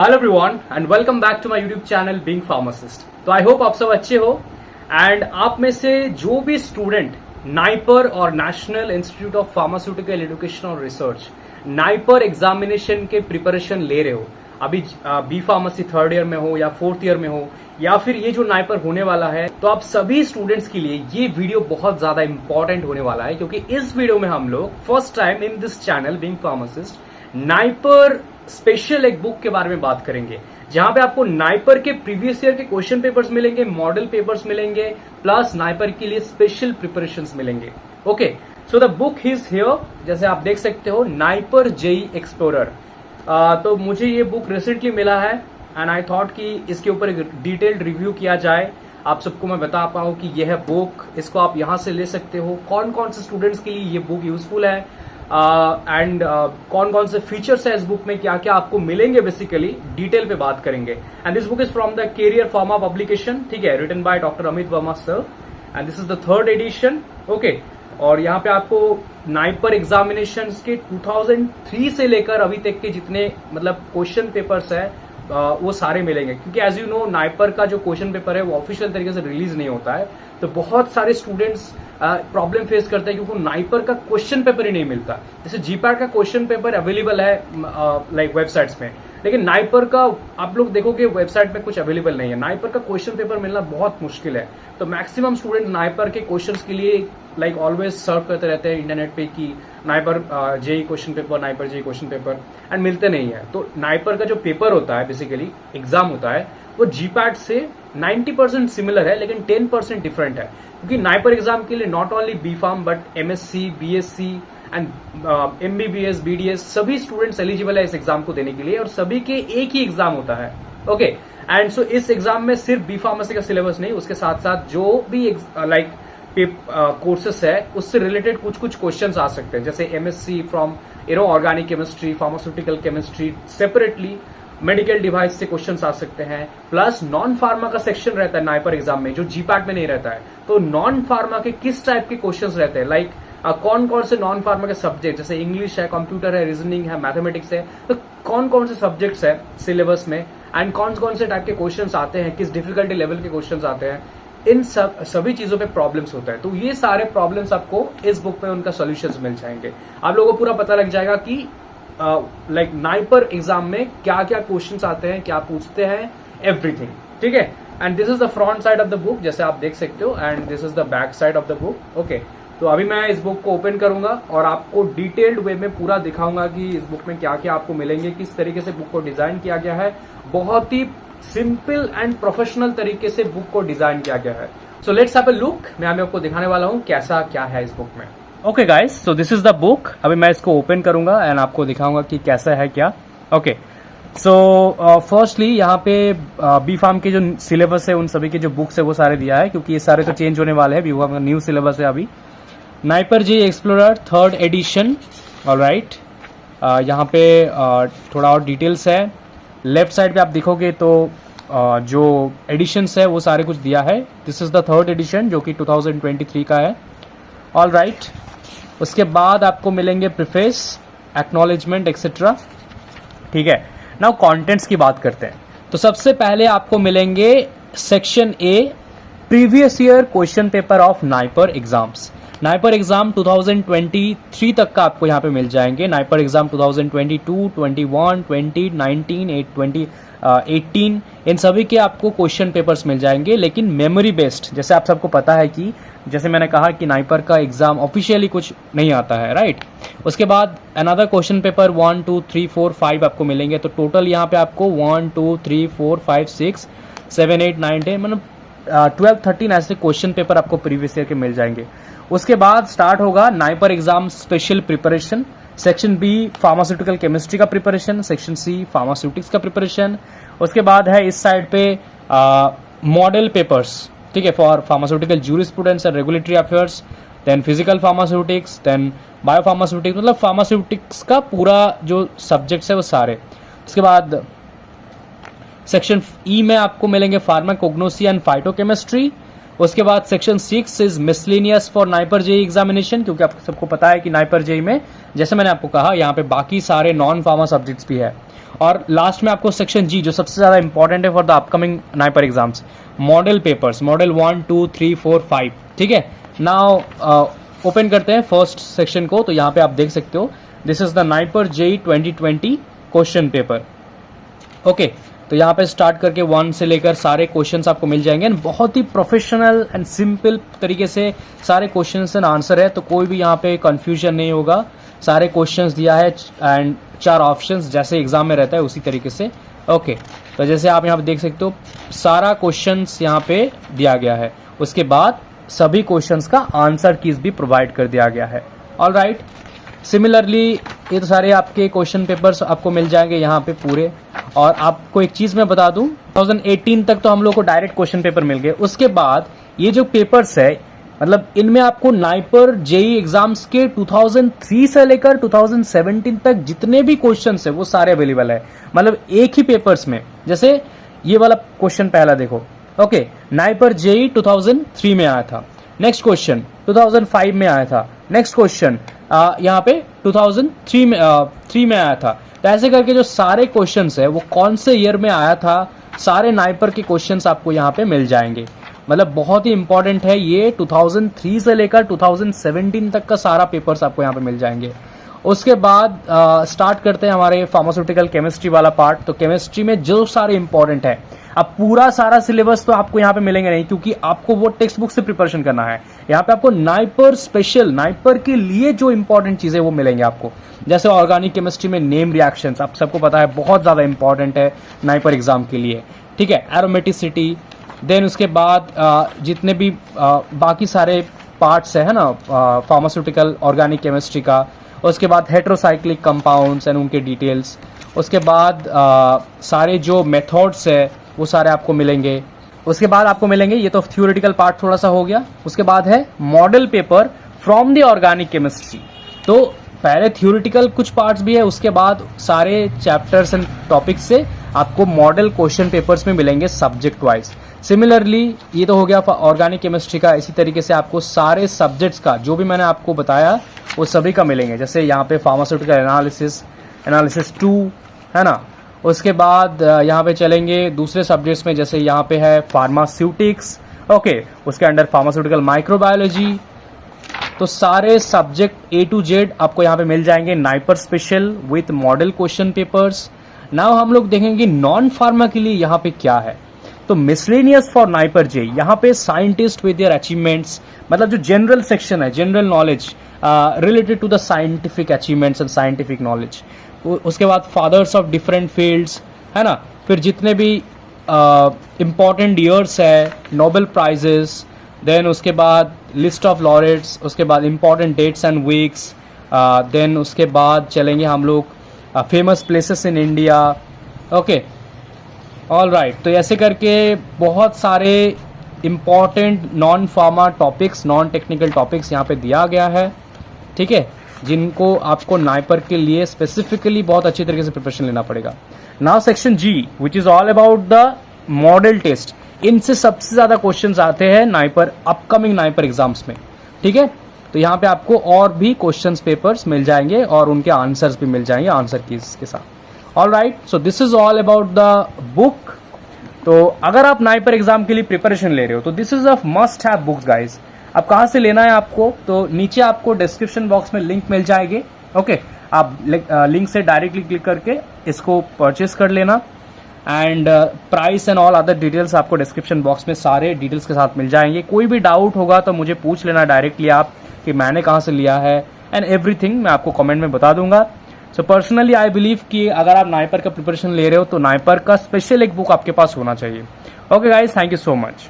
Hello everyone and welcome back to my YouTube channel being pharmacist. तो I hope आप सब अच्छे हो एंड आप में से जो भी स्टूडेंट नाइपर और national institute of pharmaceutical education और रिसर्च नाइपर एग्जामिनेशन के प्रिपरेशन ले रहे हो, अभी बी फार्मेसी थर्ड ईयर में हो या फोर्थ ईयर में हो या फिर ये जो नाइपर होने वाला है, तो आप सभी स्टूडेंट्स के लिए ये वीडियो बहुत ज्यादा इंपॉर्टेंट होने वाला है क्योंकि इस वीडियो में हम लोग first time in this channel being pharmacist NIPER special एक बुक के बारे में बात करेंगे, जहां पे आपको नाइपर के प्रीवियस ईयर के क्वेश्चन पेपर्स मिलेंगे, मॉडल पेपर्स मिलेंगे, प्लस नाइपर के लिए स्पेशल प्रिपरेशंस मिलेंगे। Okay, so the book is here, जैसे आप देख सकते हो, नाइपर जेई एक्सप्लोरर। तो मुझे ये बुक रिसेंटली मिला है एंड आई थॉट कि इसके ऊपर एक डिटेल्ड रिव्यू किया जाए, आप सबको मैं बता पाऊं कि यह बुक, इसको आप यहां से ले सकते हो, कौन कौन से स्टूडेंट्स के लिए ये बुक यूजफुल है एंड कौन कौन से फीचर्स है इस बुक में, क्या क्या आपको मिलेंगे, बेसिकली डिटेल पे बात करेंगे। And this book is from the career pharma publication, ठीक है, written by doctor Amit Verma sir and this is the third edition. Okay, और यहाँ पे आपको नाइपर एग्जामिनेशन के 2003 से लेकर अभी तक के जितने मतलब क्वेश्चन पेपर्स है वो सारे मिलेंगे, क्योंकि एज यू नो नाइपर का जो क्वेश्चन पेपर है वो ऑफिशियल तरीके से रिलीज नहीं होता है, तो बहुत सारे स्टूडेंट्स प्रॉब्लम फेस करते हैं क्योंकि नाइपर का क्वेश्चन पेपर ही नहीं मिलता। जैसे जीपैट का क्वेश्चन पेपर अवेलेबल है लाइक वेबसाइट्स में, लेकिन नाइपर का आप लोग देखोगे वेबसाइट में कुछ अवेलेबल नहीं है। नाइपर का क्वेश्चन पेपर मिलना बहुत मुश्किल है, तो मैक्सिमम स्टूडेंट नाइपर के क्वेश्चंस के लिए लाइक ऑलवेज सर्व करते रहते हैं इंटरनेट पे कि NIPER JEE question paper, NIPER JEE question paper, and मिलते नहीं है। तो नाइपर का जो पेपर होता है, बेसिकली एग्जाम होता है, वो जीपैट से 90% सिमिलर है लेकिन 10% डिफरेंट है, क्योंकि नाइपर एग्जाम के लिए not only B pharm but MSc, BSc and MBBS, BDS सभी स्टूडेंट्स एलिजिबल है इस एग्जाम को देने के लिए, और सभी के एक ही एग्जाम होता है। ओके, एंड सो इस एग्जाम में सिर्फ बी फार्मेसी का सिलेबस नहीं, उसके साथ साथ जो भी लाइक कोर्सेस है उससे रिलेटेड कुछ कुछ क्वेश्चंस आ सकते हैं, जैसे MSc from organic chemistry, pharmaceutical chemistry, separately medical device से क्वेश्चंस आ सकते हैं, प्लस नॉन फार्मा का सेक्शन रहता है नाइपर एग्जाम में जो जीपैट में नहीं रहता है। तो नॉन फार्मा के किस टाइप के क्वेश्चंस रहते हैं, लाइक कौन कौन से नॉन फार्मा के सब्जेक्ट, जैसे इंग्लिश है, कंप्यूटर है, रीजनिंग है, मैथमेटिक्स है, तो कौन कौन से सब्जेक्ट्स है सिलेबस में एंड कौन कौन से टाइप के क्वेश्चंस आते हैं, किस डिफिकल्टी लेवल के क्वेश्चंस आते हैं, इन सभी चीजों पे प्रॉब्लम्स होता है। तो ये सारे प्रॉब्लम्स आपको इस बुक में उनका सॉल्यूशंस मिल जाएंगे। आप लोगों को पूरा पता लग जाएगा कि लाइक नाइपर एग्जाम में क्या क्या क्वेश्चंस आते हैं, क्या पूछते हैं, एवरीथिंग, ठीक है। And this is the front side of the book, जैसे आप देख सकते हो, and this is the back side of the book. Okay, तो अभी मैं इस बुक को ओपन करूंगा और आपको डिटेल्ड वे में पूरा दिखाऊंगा कि इस बुक में क्या क्या आपको मिलेंगे, किस तरीके से बुक को डिजाइन किया गया है। बहुत ही सिंपल एंड प्रोफेशनल तरीके से बुक को डिजाइन किया गया है। So let's have a look, मैं आपको दिखाने वाला हूं कैसा क्या है इस बुक में। Okay guys, so this is the book. अभी मैं इसको ओपन करूंगा एंड आपको दिखाऊंगा कि कैसा है क्या। ओके, सो फर्स्टली यहाँ पे बी फार्म के जो सिलेबस है उन सभी के जो बुक्स है वो सारे दिया है, क्योंकि ये सारे तो चेंज होने वाले हैं, बी फार्म का न्यू सिलेबस है अभी। NIPER JEE explorer third edition, alright. यहाँ पे थोड़ा और डिटेल्स है। लेफ्ट साइड पे आप देखोगे तो जो एडिशंस है वो सारे कुछ दिया है। This is the third addition जो कि 2023 का है, ऑलराइट। उसके बाद आपको मिलेंगे प्रीफेस, एक्नॉलेजमेंट एक्सेट्रा, ठीक है। नाउ कंटेंट्स की बात करते हैं, तो सबसे पहले आपको मिलेंगे section A, previous year question paper of NIPER exams. NIPER exam 2023 तक का आपको यहाँ पे मिल जाएंगे। नाइपर एग्जाम 2022, 21, 20, 19, 2018 इन सभी के आपको क्वेश्चन पेपर्स मिल जाएंगे, लेकिन मेमोरी बेस्ड। जैसे आप सबको पता है कि जैसे मैंने कहा कि नाइपर का एग्जाम ऑफिशियली कुछ नहीं आता है, राइट। उसके बाद अनदर क्वेश्चन पेपर 1, 2, 3, 4, 5 आपको मिलेंगे। तो टोटल यहाँ पे आपको 1, 2, 3, 4, 5, 6, 7, 8, 9, 10 मतलब 12, 13 ऐसे क्वेश्चन पेपर आपको प्रीवियस ईयर के मिल जाएंगे। उसके बाद स्टार्ट होगा NIPER exam special preparation. Section B pharmaceutical chemistry का प्रिपरेशन, सेक्शन सी फार्मास्यूटिक्स का प्रिपरेशन। उसके बाद है इस साइड पे मॉडल पेपर्स, ठीक है, for pharmaceutical jurisprudence and regulatory affairs, then physical pharmaceutics, then biopharmaceutics, मतलब फार्मास्यूटिक्स का पूरा जो सब्जेक्ट्स है वो सारे। उसके बाद सेक्शन ई में आपको मिलेंगे फार्माकोग्नोसी एंड फाइटोकेमिस्ट्री। उसके बाद section 6 is miscellaneous for NIPER JEE examination, क्योंकि आपको सबको पता है कि नाइपर जेई में जैसे मैंने आपको कहा यहाँ पे बाकी सारे नॉन फार्मा सब्जेक्ट्स भी है। और लास्ट में आपको सेक्शन जी जो सबसे ज्यादा इंपॉर्टेंट है for the upcoming NIPER exams, model papers, model 1, 2, 3, 4, 5। ठीक है, नाउ ओपन करते हैं फर्स्ट सेक्शन को। तो यहाँ पे आप देख सकते हो this is the NIPER JEE 2020 question paper. Okay, तो यहाँ पे स्टार्ट करके 1 से लेकर सारे क्वेश्चंस आपको मिल जाएंगे। बहुत ही प्रोफेशनल एंड सिंपल तरीके से सारे क्वेश्चंस एंड आंसर है, तो कोई भी यहाँ पे कंफ्यूजन नहीं होगा। सारे क्वेश्चंस दिया है एंड 4 ऑप्शंस जैसे एग्जाम में रहता है उसी तरीके से। ओके, तो जैसे आप यहाँ पे देख सकते हो सारा क्वेश्चंस यहाँ पे दिया गया है। उसके बाद सभी क्वेश्चंस का आंसर कीज भी प्रोवाइड कर दिया गया है। ऑल राइट, सिमिलरली ये तो सारे आपके क्वेश्चन पेपर्स आपको मिल जाएंगे यहाँ पे पूरे। और आपको एक चीज मैं बता दूं, 2018 तक तो हम लोग को डायरेक्ट क्वेश्चन पेपर मिल गए। उसके बाद ये जो पेपर्स है मतलब इनमें आपको नाइपर जेई एग्जाम्स के 2003 से लेकर 2017 तक जितने भी क्वेश्चंस है वो सारे अवेलेबल है, मतलब एक ही पेपर्स में। जैसे ये वाला क्वेश्चन पहला देखो, ओके, नाइपर जेई 2003 में आया था। नेक्स्ट क्वेश्चन 2005 में आया था। नेक्स्ट क्वेश्चन यहाँ पे 2003 में आया था। तो ऐसे करके जो सारे क्वेश्चंस है वो कौन से ईयर में आया था, सारे नाइपर के क्वेश्चंस आपको यहाँ पे मिल जाएंगे। मतलब बहुत ही इंपॉर्टेंट है ये, 2003 से लेकर 2017 तक का सारा पेपर्स आपको यहाँ पे मिल जाएंगे। उसके बाद स्टार्ट करते हैं हमारे फार्मास्यूटिकल केमिस्ट्री वाला पार्ट। तो केमिस्ट्री में जो सारे इंपॉर्टेंट है, अब पूरा सारा सिलेबस तो आपको यहाँ पे मिलेंगे नहीं, क्योंकि आपको वो टेक्स्ट बुक से प्रिपरेशन करना है। यहाँ पे आपको नाइपर स्पेशल, नाइपर के लिए जो इंपॉर्टेंट चीजें वो मिलेंगे आपको। जैसे ऑर्गेनिक केमिस्ट्री में नेम रिएक्शंस, आप सबको पता है बहुत ज्यादा इंपॉर्टेंट है नाइपर एग्जाम के लिए। ठीक है, एरोमेटिसिटी, देन उसके बाद जितने भी बाकी सारे पार्ट्स है ना फार्मास्यूटिकल ऑर्गेनिक केमिस्ट्री का। उसके बाद हेट्रोसाइक्लिक कंपाउंड्स एंड उनके डिटेल्स। उसके बाद सारे जो मेथड्स है वो सारे आपको मिलेंगे। उसके बाद आपको मिलेंगे, ये तो थ्योरेटिकल पार्ट थोड़ा सा हो गया। उसके बाद है model paper from the organic chemistry. तो पहले थ्योरेटिकल कुछ पार्ट्स भी है, उसके बाद सारे चैप्टर्स एंड टॉपिक्स से आपको मॉडल क्वेश्चन पेपर्स में मिलेंगे सब्जेक्ट वाइज। सिमिलरली ये तो हो गया ऑर्गेनिक केमिस्ट्री का। इसी तरीके से आपको सारे सब्जेक्ट्स का जो भी मैंने आपको बताया वो सभी का मिलेंगे। जैसे यहाँ पे फार्मास्यूटिकल एनालिसिस 2 है ना। उसके बाद यहाँ पे चलेंगे दूसरे सब्जेक्ट्स में, जैसे यहाँ पे है फार्मास्यूटिक्स, ओके, उसके अंडर फार्मास्यूटिकल माइक्रोबायोलॉजी। तो सारे सब्जेक्ट A to Z आपको यहाँ पे मिल जाएंगे NIPER special with model question papers. Now हम लोग देखेंगे नॉन फार्मा के लिए यहाँ पे क्या है। तो मिसलेनियस फॉर नाइपर जे, यहाँ पे साइंटिस्ट विद देयर अचीवमेंट्स, मतलब जो जनरल सेक्शन है, general knowledge related to the scientific achievements and scientific knowledge. उसके बाद फादर्स ऑफ डिफरेंट फील्ड्स है ना, फिर जितने भी इम्पॉर्टेंट ईयर्स है, नोबेल प्राइजेस, देन उसके बाद लिस्ट ऑफ लॉरेट्स, उसके बाद important dates and weeks, then उसके बाद चलेंगे हम लोग famous places in India. Okay, all right, तो ऐसे करके बहुत सारे important non pharma topics, non technical topics यहाँ पे दिया गया है। ठीक है, जिनको आपको नाइपर के लिए स्पेसिफिकली बहुत अच्छी तरीके से प्रिपरेशन लेना पड़ेगा। Now section G which is all about the model test. इनसे सबसे ज्यादा क्वेश्चंस आते हैं नाइपर, अपकमिंग नाइपर एग्जाम्स में। ठीक है, तो यहाँ पे आपको और भी क्वेश्चंस पेपर्स मिल जाएंगे और उनके आंसर्स भी मिल जाएंगे आंसर कीज के साथ। All right, so this is all about the book. तो अगर आप नाइपर एग्जाम के लिए प्रिपरेशन ले रहे हो तो this is a must have books guys. अब कहाँ से लेना है आपको, तो नीचे आपको डिस्क्रिप्शन बॉक्स में लिंक मिल जाएगी। ओके, आप लिंक से डायरेक्टली क्लिक करके इसको परचेस कर लेना and price and all other details आपको डिस्क्रिप्शन बॉक्स में सारे डिटेल्स के साथ मिल जाएंगे। कोई भी डाउट होगा तो मुझे पूछ लेना डायरेक्टली आप कि मैंने कहाँ से लिया है एंड एवरीथिंग मैं आपको कमेंट में बता दूंगा। सो पर्सनली आई बिलीव कि अगर आप नाइपर का प्रिपरेशन ले रहे हो तो नाइपर का स्पेशल एक बुक आपके पास होना चाहिए। Okay guys, thank you so much.